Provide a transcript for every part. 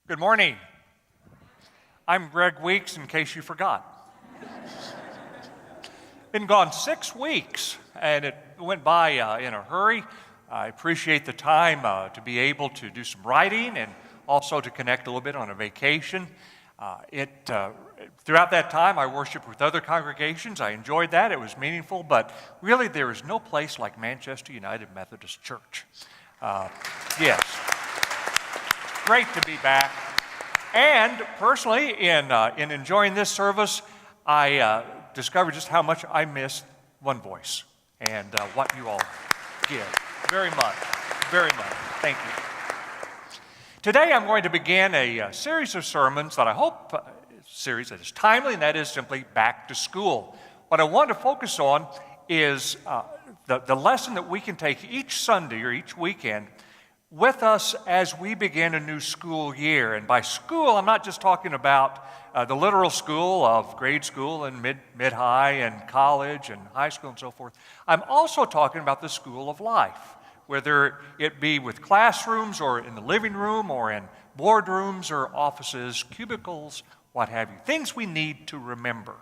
Good morning. I'm Greg Weeks, in case you forgot. Been gone 6 weeks, and it went by in a hurry. I appreciate the time to be able to do some writing and also to connect a little bit on a vacation. Throughout that time, I worshiped with other congregations. I enjoyed that. It was meaningful, but really there is no place like Manchester United Methodist Church. Yes. Great to be back. And personally, in enjoying this service, I discovered just how much I miss one voice and what you all give. Very much, very much. Thank you. Today I'm going to begin a series of sermons that I hope series that is timely, and that is simply back to school. What I want to focus on is the lesson that we can take each Sunday or each weekend with us as we begin a new school year. And by school, I'm not just talking about the literal school of grade school and mid-high and college and high school and so forth. I'm also talking about the school of life, whether it be with classrooms or in the living room or in boardrooms or offices, cubicles, what have you, things we need to remember.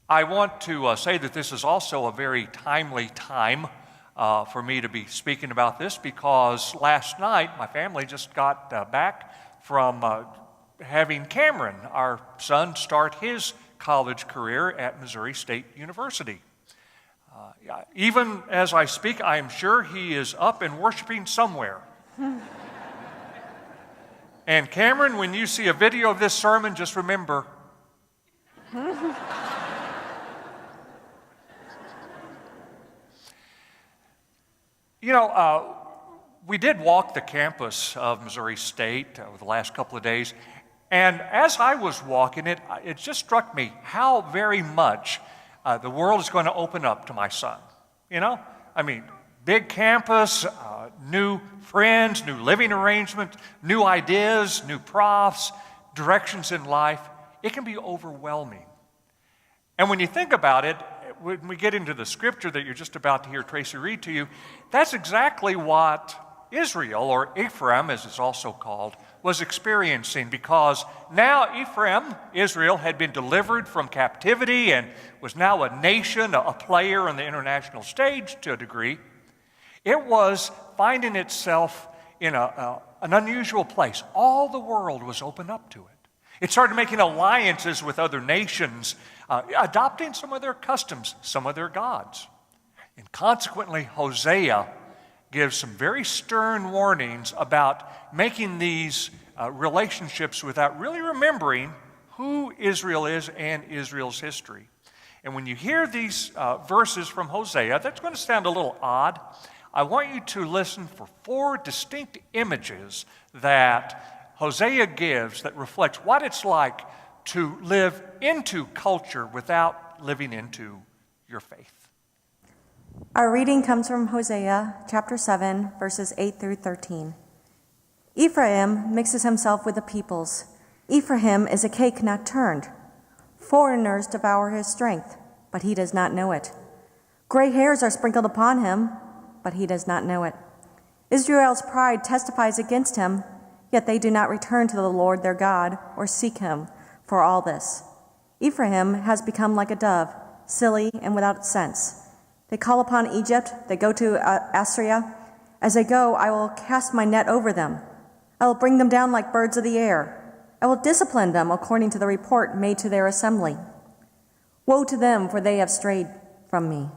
I want to say that this is also a very timely time for me to be speaking about this, because last night my family just got back from having Cameron, our son, start his college career at Missouri State University. Even as I speak, I am sure he is up and worshiping somewhere. And Cameron, when you see a video of this sermon, just remember. We did walk the campus of Missouri State over the last couple of days, and as I was walking it, it just struck me how very much the world is going to open up to my son. Big campus, new friends, new living arrangement, new ideas, new profs, directions in life. It can be overwhelming. And when you think about it, when we get into the scripture that you're just about to hear Tracy read to you, that's exactly what Israel, or Ephraim as it's also called, was experiencing, because now Israel had been delivered from captivity and was now a nation, a player on the international stage to a degree. It was finding itself in an unusual place. All the world was open up to it. It started making alliances with other nations, adopting some of their customs, some of their gods. And consequently, Hosea gives some very stern warnings about making these relationships without really remembering who Israel is and Israel's history. And when you hear these verses from Hosea, that's going to sound a little odd. I want you to listen for 4 distinct images that Hosea gives that reflects what it's like to live into culture without living into your faith. Our reading comes from Hosea chapter 7, verses 8 through 13. Ephraim mixes himself with the peoples. Ephraim is a cake not turned. Foreigners devour his strength, but he does not know it. Gray hairs are sprinkled upon him, but he does not know it. Israel's pride testifies against him, yet they do not return to the Lord their God or seek him for all this. Ephraim has become like a dove, silly and without sense. They call upon Egypt, they go to Assyria. As they go, I will cast my net over them. I will bring them down like birds of the air. I will discipline them according to the report made to their assembly. Woe to them, for they have strayed from me.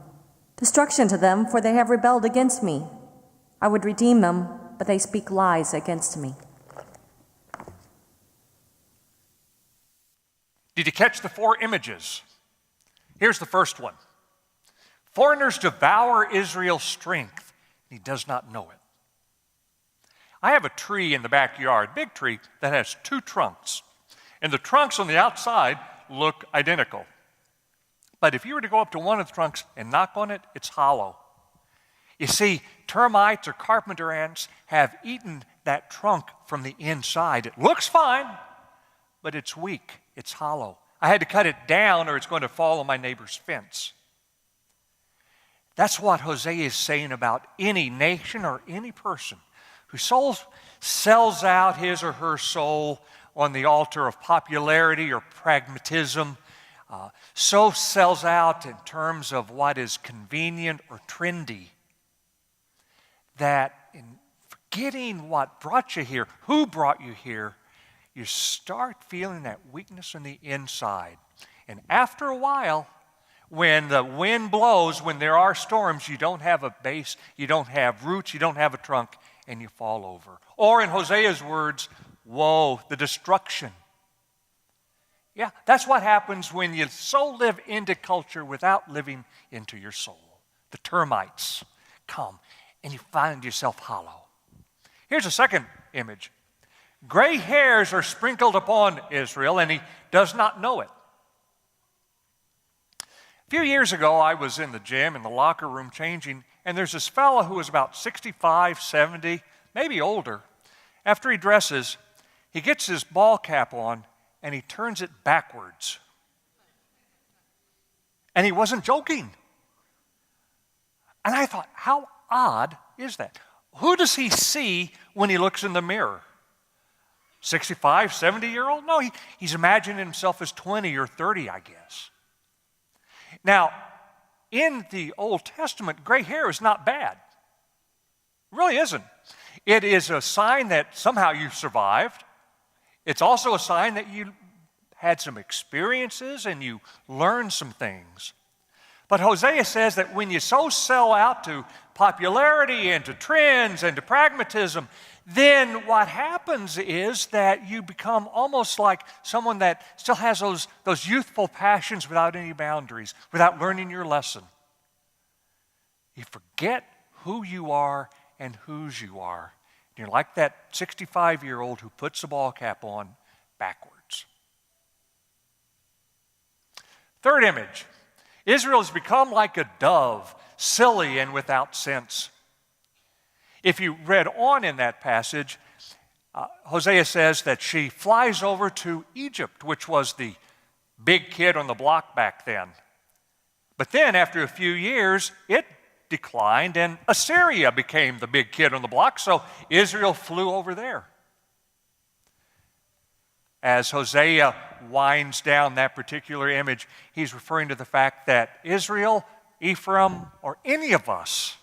Destruction to them, for they have rebelled against me. I would redeem them, but they speak lies against me. Did you catch the 4 images? Here's the first one. Foreigners devour Israel's strength. He does not know it. I have a tree in the backyard, big tree, that has 2 trunks. And the trunks on the outside look identical. But if you were to go up to one of the trunks and knock on it, it's hollow. You see, termites or carpenter ants have eaten that trunk from the inside. It looks fine, but it's weak. It's hollow. I had to cut it down or it's going to fall on my neighbor's fence. That's what Hosea is saying about any nation or any person whose soul sells out his or her soul on the altar of popularity or pragmatism, so sells out in terms of what is convenient or trendy, that in forgetting what brought you here, who brought you here, you start feeling that weakness on the inside. And after a while, when the wind blows, when there are storms, you don't have a base, you don't have roots, you don't have a trunk, and you fall over. Or in Hosea's words, woe, the destruction. Yeah, that's what happens when you so live into culture without living into your soul. The termites come, and you find yourself hollow. Here's a second image. Gray hairs are sprinkled upon Israel, and he does not know it. A few years ago, I was in the gym, in the locker room changing, and there's this fellow who was about 65, 70, maybe older. After he dresses, he gets his ball cap on, and he turns it backwards. And he wasn't joking. And I thought, how odd is that? Who does he see when he looks in the mirror? 65, 70-year-old? No, he's imagining himself as 20 or 30, I guess. Now, in the Old Testament, gray hair is not bad. It really isn't. It is a sign that somehow you survived. It's also a sign that you had some experiences and you learned some things. But Hosea says that when you so sell out to popularity and to trends and to pragmatism, then what happens is that you become almost like someone that still has those youthful passions without any boundaries, without learning your lesson. You forget who you are and whose you are. You're like that 65-year-old who puts the ball cap on backwards. Third image. Israel has become like a dove, silly and without sense. If you read on in that passage, Hosea says that she flies over to Egypt, which was the big kid on the block back then. But then after a few years, it declined and Assyria became the big kid on the block, so Israel flew over there. As Hosea winds down that particular image, he's referring to the fact that Israel, Ephraim, or any of us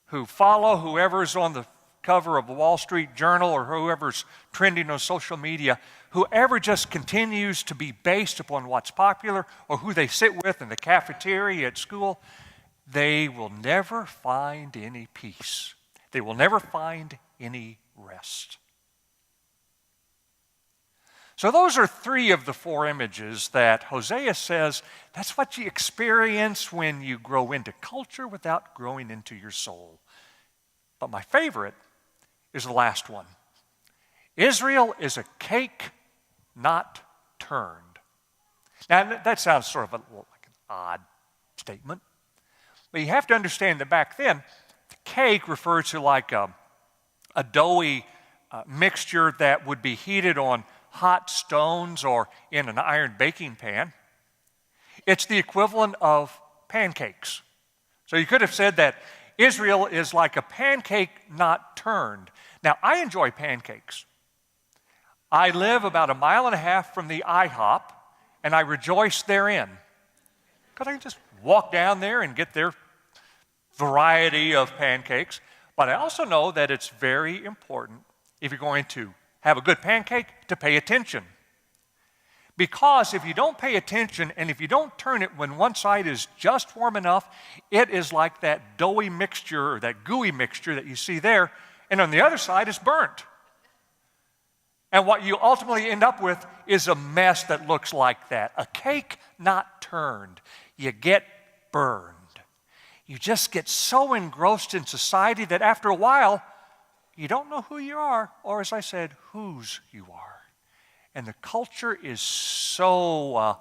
who follow whoever's on the cover of the Wall Street Journal or whoever's trending on social media, whoever just continues to be based upon what's popular or who they sit with in the cafeteria at school, they will never find any peace. They will never find any rest. So those are three of the four images that Hosea says that's what you experience when you grow into culture without growing into your soul. But my favorite is the last one. Israel is a cake not turned. Now that sounds sort of like an odd statement. But you have to understand that back then, the cake referred to like a doughy mixture that would be heated on hot stones or in an iron baking pan. It's the equivalent of pancakes. So you could have said that Israel is like a pancake not turned. Now, I enjoy pancakes. I live about 1.5 miles from the IHOP, and I rejoice therein. Because I can just walk down there and get their variety of pancakes. But I also know that it's very important, if you're going to have a good pancake, to pay attention. Because if you don't pay attention and if you don't turn it when one side is just warm enough, it is like that doughy mixture or that gooey mixture that you see there, and on the other side is burnt. And what you ultimately end up with is a mess that looks like that. A cake not turned. You get burned. You just get so engrossed in society that after a while, you don't know who you are, or as I said, whose you are. And the culture is so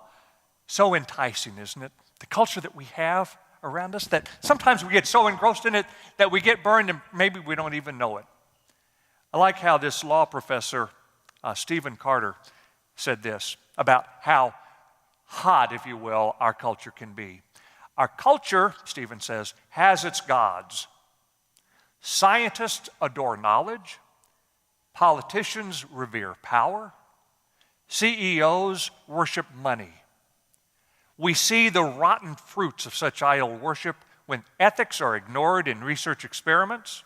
enticing, isn't it? The culture that we have around us, that sometimes we get so engrossed in it that we get burned and maybe we don't even know it. I like how this law professor, Stephen Carter, said this about how hot, if you will, our culture can be. Our culture, Stephen says, has its gods. Scientists adore knowledge. Politicians revere power. CEOs worship money. We see the rotten fruits of such idol worship when ethics are ignored in research experiments,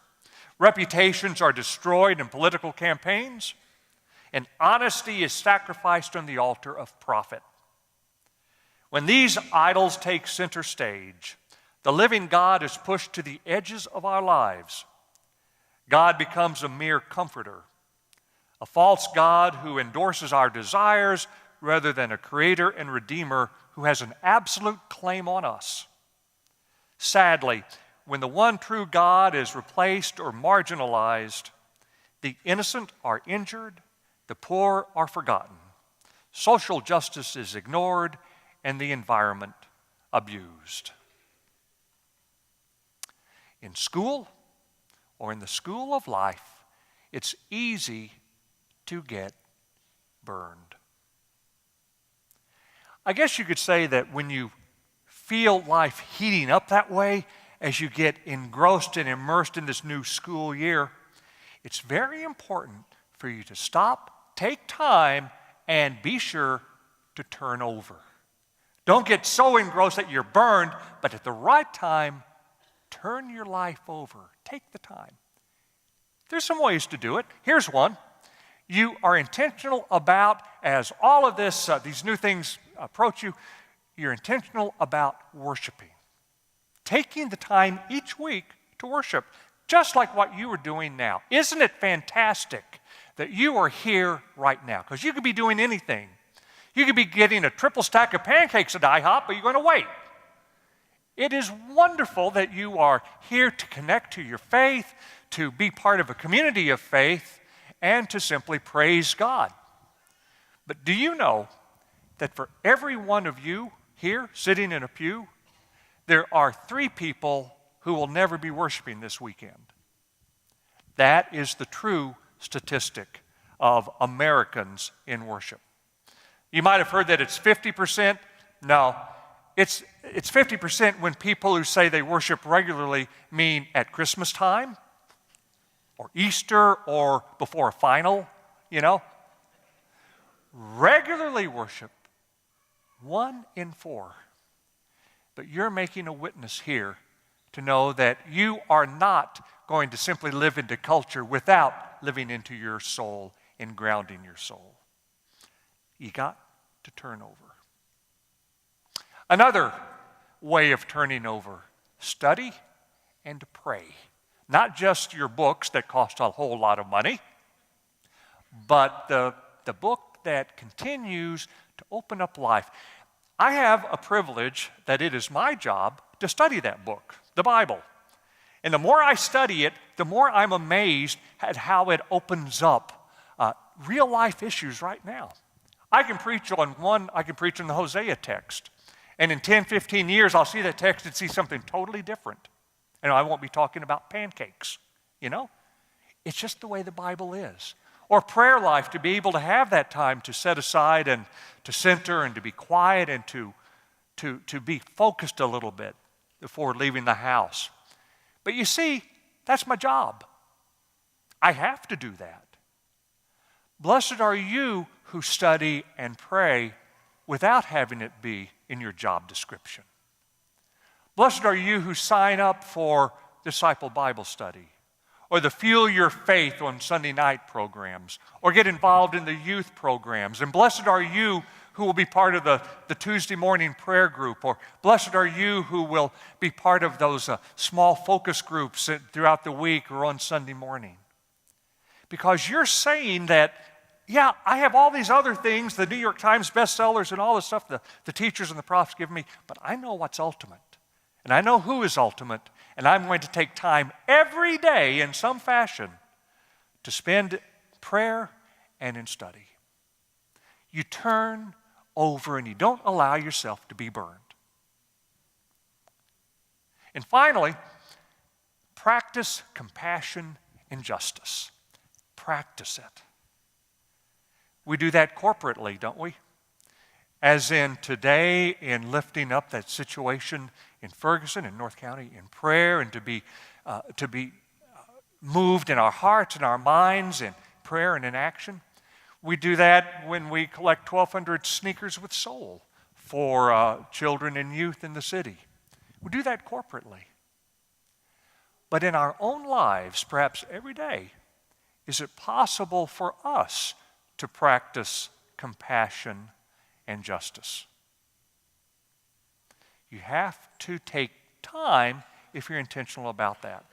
reputations are destroyed in political campaigns, and honesty is sacrificed on the altar of profit. When these idols take center stage, the living God is pushed to the edges of our lives. God becomes a mere comforter, a false God who endorses our desires rather than a creator and redeemer who has an absolute claim on us. Sadly, when the one true God is replaced or marginalized, the innocent are injured, the poor are forgotten, social justice is ignored, and the environment abused. In school or in the school of life, it's easy to get burned. I guess you could say that when you feel life heating up that way, as you get engrossed and immersed in this new school year, it's very important for you to stop, take time, and be sure to turn over. Don't get so engrossed that you're burned, but at the right time, turn your life over. Take the time. There's some ways to do it. Here's one. You are intentional about, as all of this, these new things approach you, you're intentional about worshiping. Taking the time each week to worship, just like what you are doing now. Isn't it fantastic that you are here right now? Because you could be doing anything. You could be getting a triple stack of pancakes at IHOP, but you're going to wait. It is wonderful that you are here to connect to your faith, to be part of a community of faith, and to simply praise God. But do you know that for every one of you here sitting in a pew, there are 3 people who will never be worshiping this weekend? That is the true statistic of Americans in worship. You might have heard that it's 50%. No, it's 50% when people who say they worship regularly mean at Christmas time or Easter or before a final, Regularly worship, 1 in 4. But you're making a witness here to know that you are not going to simply live into culture without living into your soul and grounding your soul. You got to turn over. Another way of turning over, study and pray. Not just your books that cost a whole lot of money, but the book that continues to open up life. I have a privilege that it is my job to study that book, the Bible. And the more I study it, the more I'm amazed at how it opens up real life issues right now. I can preach on the Hosea text. And in 10, 15 years, I'll see that text and see something totally different. And I won't be talking about pancakes, It's just the way the Bible is. Or prayer life, to be able to have that time to set aside and to center and to be quiet and to be focused a little bit before leaving the house. But you see, that's my job. I have to do that. Blessed are you who study and pray without having it be in your job description. Blessed are you who sign up for Disciple Bible Study, or the Fuel Your Faith on Sunday night programs, or get involved in the youth programs. And blessed are you who will be part of the Tuesday morning prayer group, or blessed are you who will be part of those small focus groups throughout the week or on Sunday morning. Because you're saying that, yeah, I have all these other things, the New York Times bestsellers and all the stuff the teachers and the prophets give me, but I know what's ultimate. And I know who is ultimate, and I'm going to take time every day in some fashion to spend prayer and in study. You turn over and you don't allow yourself to be burned. And finally, practice compassion and justice. Practice it. We do that corporately, don't we? As in today, in lifting up that situation in Ferguson, in North County, in prayer, and to be moved in our hearts and our minds, and prayer and in action. We do that when we collect 1,200 sneakers with soul for children and youth in the city. We do that corporately. But in our own lives, perhaps every day, is it possible for us to practice compassion and justice? You have to take time if you're intentional about that.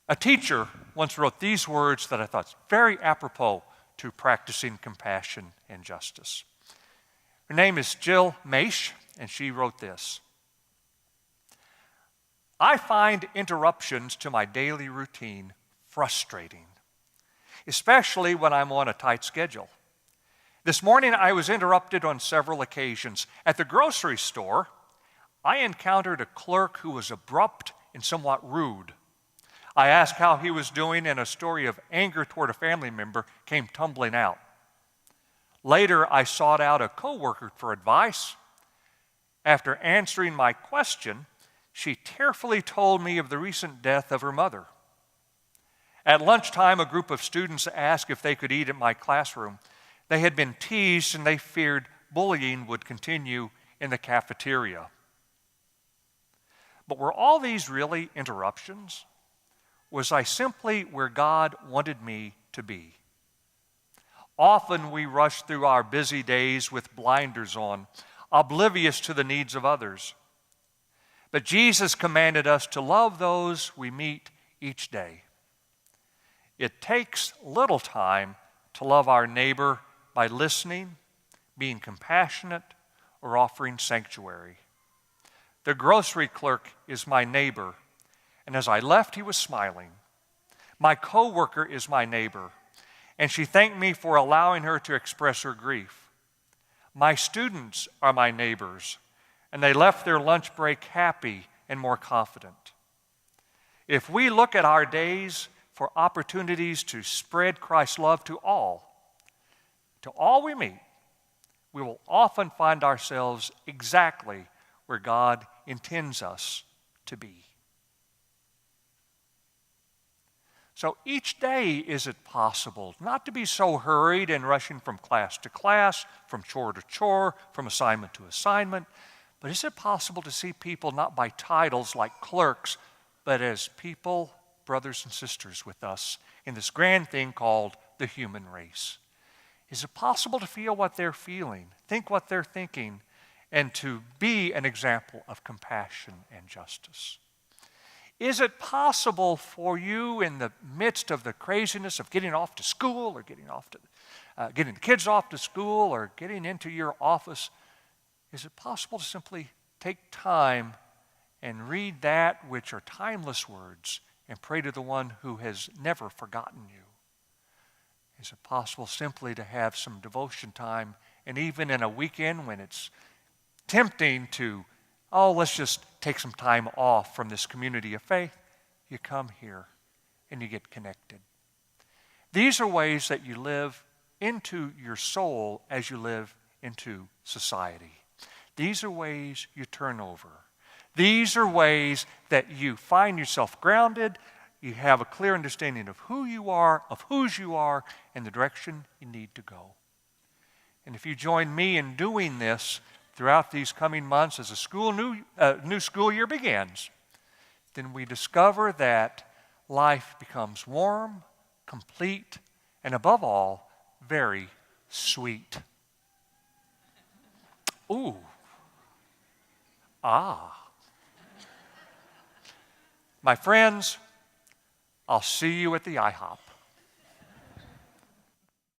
A teacher once wrote these words that I thought very apropos to practicing compassion and justice. Her name is Jill Maish, and she wrote this: I find interruptions to my daily routine frustrating, especially when I'm on a tight schedule. This morning I was interrupted on several occasions. At the grocery store, I encountered a clerk who was abrupt and somewhat rude. I asked how he was doing, and a story of anger toward a family member came tumbling out. Later, I sought out a coworker for advice. After answering my question, she tearfully told me of the recent death of her mother. At lunchtime, a group of students asked if they could eat at my classroom. They had been teased, and they feared bullying would continue in the cafeteria. But were all these really interruptions? Was I simply where God wanted me to be? Often we rush through our busy days with blinders on, oblivious to the needs of others. But Jesus commanded us to love those we meet each day. It takes little time to love our neighbor by listening, being compassionate, or offering sanctuary. The grocery clerk is my neighbor, and as I left, he was smiling. My coworker is my neighbor, and she thanked me for allowing her to express her grief. My students are my neighbors, and they left their lunch break happy and more confident. If we look at our days for opportunities to spread Christ's love to all we meet, we will often find ourselves exactly where God intends us to be. So each day, is it possible not to be so hurried and rushing from class to class, from chore to chore, from assignment to assignment, but is it possible to see people not by titles like clerks, but as people, brothers and sisters with us in this grand thing called the human race? Is it possible to feel what they're feeling, think what they're thinking, and to be an example of compassion and justice? Is it possible for you in the midst of the craziness of getting off to school or getting the kids off to school or getting into your office, is it possible to simply take time and read that which are timeless words and pray to the one who has never forgotten you? Is it possible simply to have some devotion time, and even in a weekend when it's tempting to, let's just take some time off from this community of faith, you come here and you get connected. These are ways that you live into your soul as you live into society. These are ways you turn over. These are ways that you find yourself grounded, you have a clear understanding of who you are, of whose you are, and the direction you need to go. And if you join me in doing this throughout these coming months as a new school year begins, then we discover that life becomes warm, complete, and above all, very sweet. Ooh. Ah. My friends, I'll see you at the IHOP.